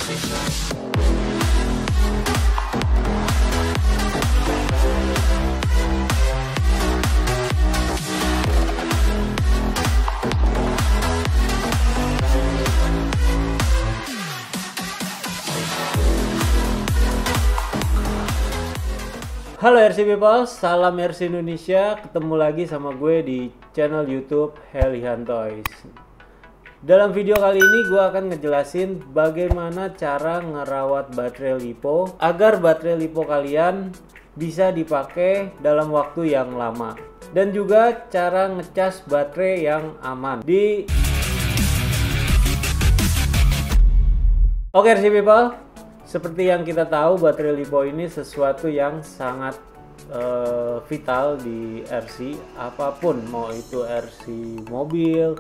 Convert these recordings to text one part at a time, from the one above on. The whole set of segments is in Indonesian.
Halo RC People, salam RC Indonesia. Ketemu lagi sama gue di channel YouTube Helihan Toys. Dalam video kali ini gue akan ngejelasin bagaimana cara ngerawat baterai LiPo agar baterai LiPo kalian bisa dipakai dalam waktu yang lama, dan juga cara ngecas baterai yang aman Oke RC People, seperti yang kita tahu, baterai LiPo ini sesuatu yang sangat vital di RC apapun, mau itu RC mobil,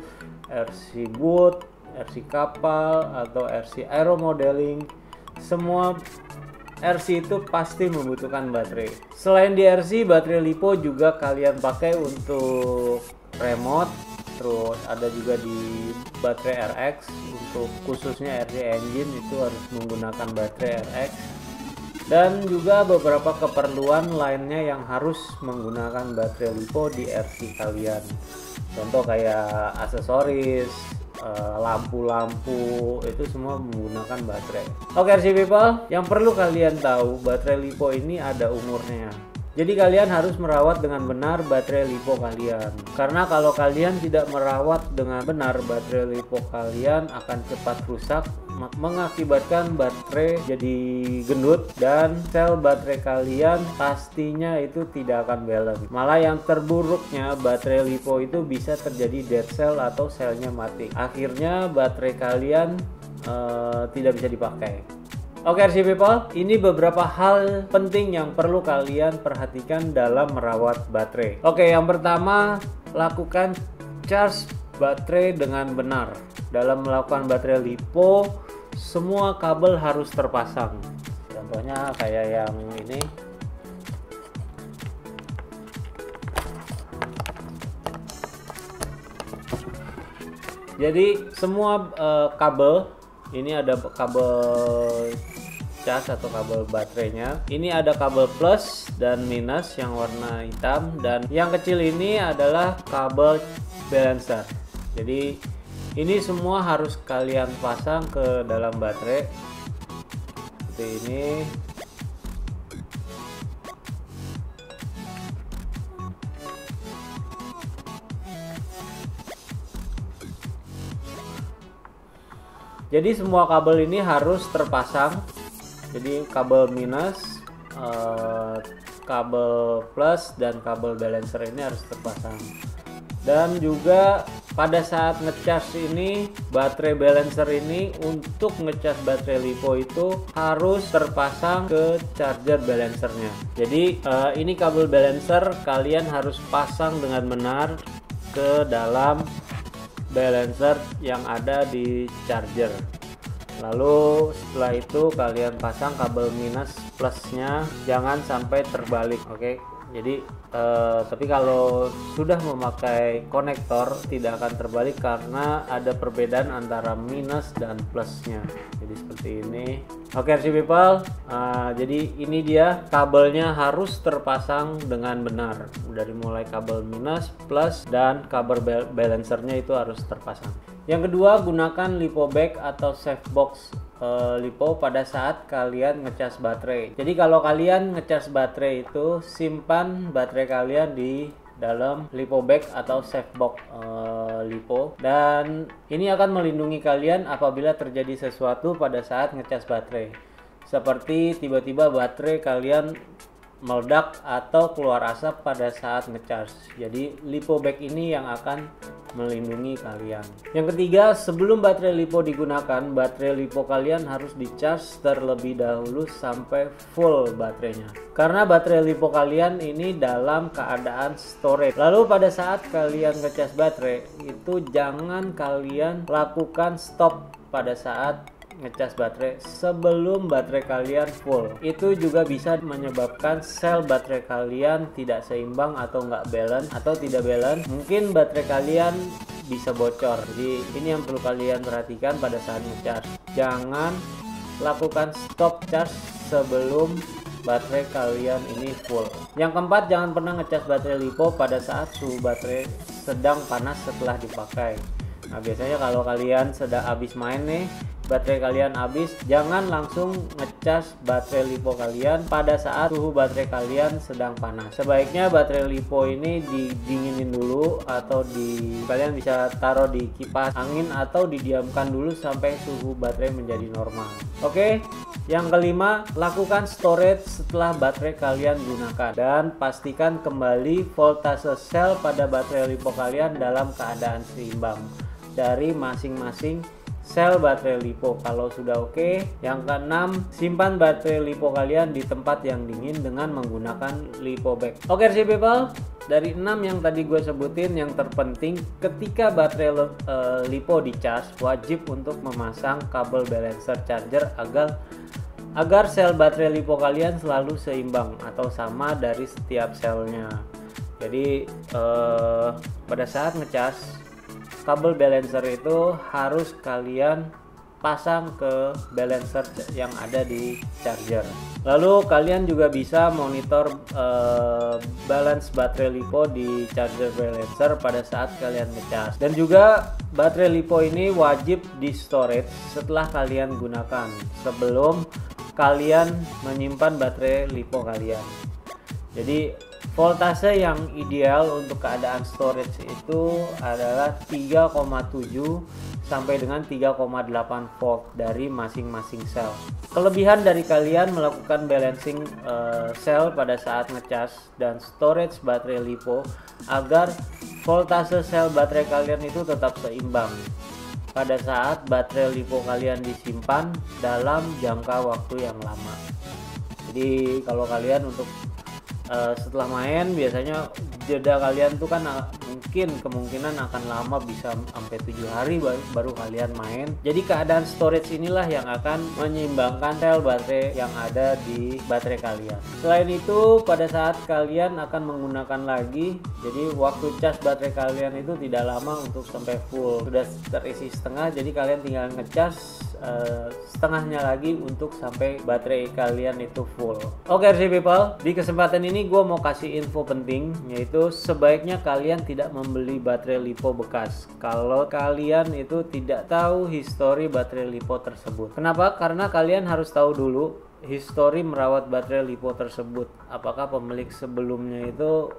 RC boat, RC kapal, atau RC aeromodeling. Semua RC itu pasti membutuhkan baterai. Selain di RC, baterai LiPo juga kalian pakai untuk remote. Terus ada juga di baterai RX, untuk khususnya RC engine itu harus menggunakan baterai RX, dan juga beberapa keperluan lainnya yang harus menggunakan baterai LiPo di RC kalian. Contoh kayak aksesoris, lampu-lampu, itu semua menggunakan baterai. Oke RC People, yang perlu kalian tahu, baterai LiPo ini ada umurnya. Jadi kalian harus merawat dengan benar baterai LiPo kalian. Karena kalau kalian tidak merawat dengan benar, baterai LiPo kalian akan cepat rusak, mengakibatkan baterai jadi gendut, dan sel baterai kalian pastinya itu tidak akan balance. Malah yang terburuknya, baterai LiPo itu bisa terjadi dead cell atau selnya mati. Akhirnya baterai kalian tidak bisa dipakai. Oke RC People, ini beberapa hal penting yang perlu kalian perhatikan dalam merawat baterai. Oke, yang pertama, lakukan charge baterai dengan benar. Dalam melakukan baterai LiPo, semua kabel harus terpasang. Contohnya kayak yang ini. Jadi semua kabel, ini ada kabel cas atau kabel baterainya. Ini ada kabel plus dan minus yang warna hitam, dan yang kecil ini adalah kabel balancer. Jadi ini semua harus kalian pasang ke dalam baterai seperti ini. Jadi semua kabel ini harus terpasang. Jadi kabel minus, kabel plus, dan kabel balancer ini harus terpasang. Dan juga pada saat ngecas ini, baterai balancer ini, untuk ngecas baterai LiPo itu harus terpasang ke charger balancernya. Jadi ini kabel balancer kalian harus pasang dengan benar ke dalam balancer yang ada di charger. Lalu setelah itu kalian pasang kabel minus plusnya, jangan sampai terbalik. Oke. Jadi tapi kalau sudah memakai konektor tidak akan terbalik karena ada perbedaan antara minus dan plusnya. Jadi seperti ini. Oke RC People, jadi ini dia kabelnya harus terpasang dengan benar. Dari mulai kabel minus, plus, dan kabel balancernya itu harus terpasang. Yang kedua, gunakan LiPo bag atau safe box LiPo pada saat kalian ngecas baterai. Jadi kalau kalian ngecas baterai itu, simpan baterai kalian di dalam LiPo bag atau safe box LiPo, dan ini akan melindungi kalian apabila terjadi sesuatu pada saat ngecas baterai, seperti tiba-tiba baterai kalian meledak atau keluar asap pada saat ngecas. Jadi LiPo bag ini yang akan melindungi kalian. Yang ketiga, sebelum baterai LiPo digunakan, baterai LiPo kalian harus dicas terlebih dahulu sampai full baterainya. Karena baterai LiPo kalian ini dalam keadaan storage. Lalu pada saat kalian ngecas baterai itu, jangan kalian lakukan stop pada saat ngecas baterai sebelum baterai kalian full. Itu juga bisa menyebabkan sel baterai kalian tidak seimbang atau nggak balance atau tidak balance. Mungkin baterai kalian bisa bocor. Jadi ini yang perlu kalian perhatikan pada saat ngecas. Jangan lakukan stop charge sebelum baterai kalian ini full. Yang keempat, jangan pernah ngecas baterai LiPo pada saat suhu baterai sedang panas setelah dipakai. Nah, biasanya kalau kalian sedang habis main nih, baterai kalian habis, jangan langsung ngecas baterai LiPo kalian pada saat suhu baterai kalian sedang panas. Sebaiknya baterai LiPo ini didinginin dulu, atau kalian bisa taruh di kipas angin atau didiamkan dulu sampai suhu baterai menjadi normal. Oke. Yang kelima, lakukan storage setelah baterai kalian gunakan, dan pastikan kembali voltase sel pada baterai LiPo kalian dalam keadaan seimbang dari masing-masing sel baterai LiPo. Kalau sudah oke. Yang keenam, simpan baterai LiPo kalian di tempat yang dingin dengan menggunakan LiPo bag. Oke sih people, dari 6 yang tadi gue sebutin, yang terpenting ketika baterai LiPo dicas, wajib untuk memasang kabel balancer charger agar sel baterai LiPo kalian selalu seimbang atau sama dari setiap selnya. Jadi pada saat ngecas, kabel balancer itu harus kalian pasang ke balancer yang ada di charger. Lalu kalian juga bisa monitor balance baterai LiPo di charger balancer pada saat kalian ngecas. Dan juga baterai LiPo ini wajib di storage setelah kalian gunakan, sebelum kalian menyimpan baterai LiPo kalian. Jadi voltase yang ideal untuk keadaan storage itu adalah 3,7 sampai dengan 3,8 volt dari masing-masing sel. Kelebihan dari kalian melakukan balancing sel pada saat ngecas dan storage baterai LiPo agar voltase sel baterai kalian itu tetap seimbang pada saat baterai LiPo kalian disimpan dalam jangka waktu yang lama. Jadi kalau kalian untuk setelah main, biasanya jeda kalian tuh kan mungkin kemungkinan akan lama, bisa sampai 7 hari baru kalian main. Jadi keadaan storage inilah yang akan menyeimbangkan sel baterai yang ada di baterai kalian. Selain itu, pada saat kalian akan menggunakan lagi, jadi waktu cas baterai kalian itu tidak lama untuk sampai full. Sudah terisi setengah, jadi kalian tinggal ngecas setengahnya lagi untuk sampai baterai kalian itu full. Oke RC people, di kesempatan ini gue mau kasih info penting, yaitu sebaiknya kalian tidak membeli baterai LiPo bekas kalau kalian itu tidak tahu histori baterai LiPo tersebut. Kenapa? Karena kalian harus tahu dulu histori merawat baterai LiPo tersebut. Apakah pemilik sebelumnya itu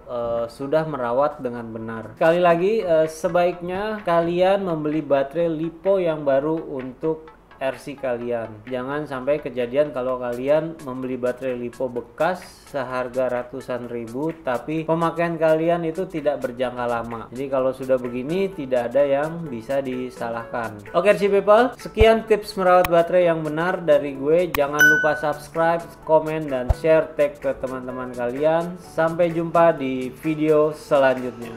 sudah merawat dengan benar. Sekali lagi, sebaiknya kalian membeli baterai LiPo yang baru untuk RC kalian. Jangan sampai kejadian kalau kalian membeli baterai LiPo bekas seharga ratusan ribu, tapi pemakaian kalian itu tidak berjangka lama. Jadi kalau sudah begini, tidak ada yang bisa disalahkan. Oke RC people, sekian tips merawat baterai yang benar dari gue. Jangan lupa subscribe, komen, dan share, tag ke teman-teman kalian. Sampai jumpa di video selanjutnya.